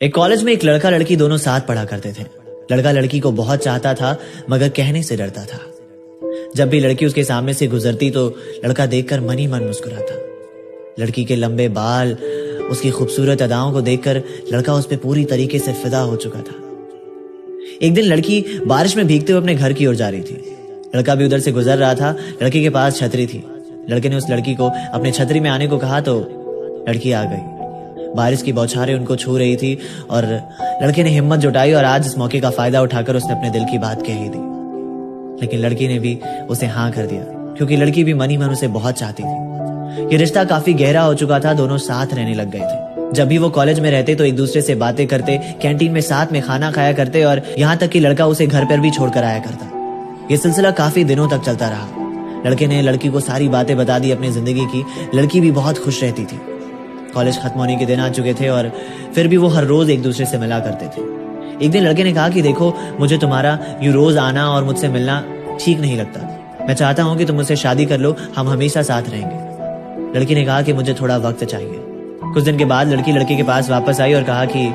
एक कॉलेज में एक लड़का लड़की दोनों साथ पढ़ा करते थे। लड़का लड़की को बहुत चाहता था मगर कहने से डरता था। जब भी लड़की उसके सामने से गुजरती तो लड़का देखकर मन ही मन मुस्कुराता। लड़की के लंबे बाल, उसकी खूबसूरत अदाओं को देखकर लड़का उस पर पूरी तरीके से फिदा हो चुका था। एक दिन लड़की बारिश में भीगते हुए अपने घर की ओर जा रही थी। लड़का भी उधर से गुजर रहा था। लड़के के पास छतरी थी। लड़के ने उस लड़की को अपने छतरी में आने को कहा तो लड़की आ गई। बारिश की बौछारें उनको छू रही थी और लड़के ने हिम्मत जुटाई और आज इस मौके का फायदा उठाकर उसने अपने दिल की बात कह ही दी। लेकिन लड़की ने भी उसे हाँ कर दिया क्योंकि लड़की भी मन ही मन उसे बहुत चाहती थी। ये रिश्ता काफी गहरा हो चुका था। दोनों साथ रहने लग गए थे। जब भी वो कॉलेज में रहते तो एक दूसरे से बातें करते, कैंटीन में साथ में खाना खाया करते और यहाँ तक कि लड़का उसे घर पर भी छोड़कर आया करता। ये सिलसिला काफी दिनों तक चलता रहा। लड़के ने लड़की को सारी बातें बता दी अपनी जिंदगी की। लड़की भी बहुत खुश रहती थी। कॉलेज खत्म होने के दिन आ चुके थे और फिर भी वो हर रोज एक दूसरे से मिला करते थे। एक दिन लड़के ने कहा कि देखो, मुझे तुम्हारा यूं रोज आना और मुझसे मिलना ठीक नहीं लगता। मैं चाहता हूं कि तुम मुझसे शादी कर लो, हम हमेशा साथ रहेंगे। लड़की ने कहा कि मुझे थोड़ा वक्त चाहिए। कुछ दिन के बाद लड़की लड़के के पास वापस आई और कहा कि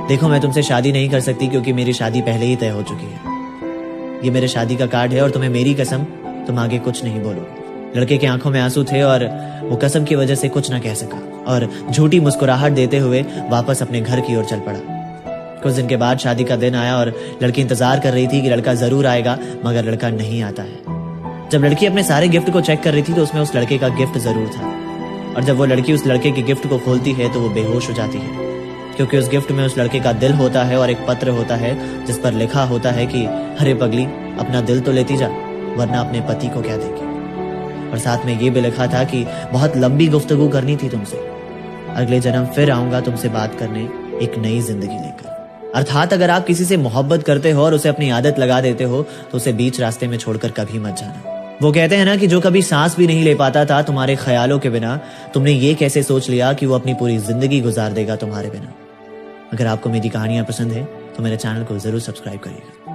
देखो, मैं तुमसे शादी नहीं कर सकती क्योंकि मेरी शादी पहले ही तय हो चुकी है। ये मेरे शादी का कार्ड है और तुम्हें मेरी कसम, तुम आगे कुछ नहीं बोलो। लड़के की आंखों में आंसू थे और वो कसम की वजह से कुछ ना कह सका और झूठी मुस्कुराहट देते हुए वापस अपने घर की ओर चल पड़ा। कुछ दिन के बाद शादी का दिन आया और लड़की इंतजार कर रही थी कि लड़का जरूर आएगा, मगर लड़का नहीं आता है। जब लड़की अपने सारे गिफ्ट को चेक कर रही थी तो उसमें उस लड़के का गिफ्ट जरूर था। और जब वो लड़की उस लड़के के गिफ्ट को खोलती है तो वो बेहोश हो जाती है क्योंकि उस गिफ्ट में उस लड़के का दिल होता है और एक पत्र होता है जिस पर लिखा होता है कि अरे पगली, अपना दिल तो लेती जा, वरना अपने पति को क्या देगी। और साथ में ये भी लिखा था कि बहुत लंबी गुफ्तगू करनी थी तुमसे, अगले जन्म फिर आऊंगा तुमसे बात करने एक नई जिंदगी लेकर। अर्थात अगर आप किसी से मोहब्बत करते हो और उसे अपनी आदत लगा देते हो तो उसे बीच रास्ते में छोड़कर कभी मत जाना। वो कहते हैं ना कि जो कभी सांस भी नहीं ले पाता था तुम्हारे ख्यालों के बिना, तुमने ये कैसे सोच लिया कि वो अपनी पूरी जिंदगी गुजार देगा तुम्हारे बिना। अगर आपको मेरी कहानियां पसंद है तो मेरे चैनल को जरूर सब्सक्राइब करिएगा।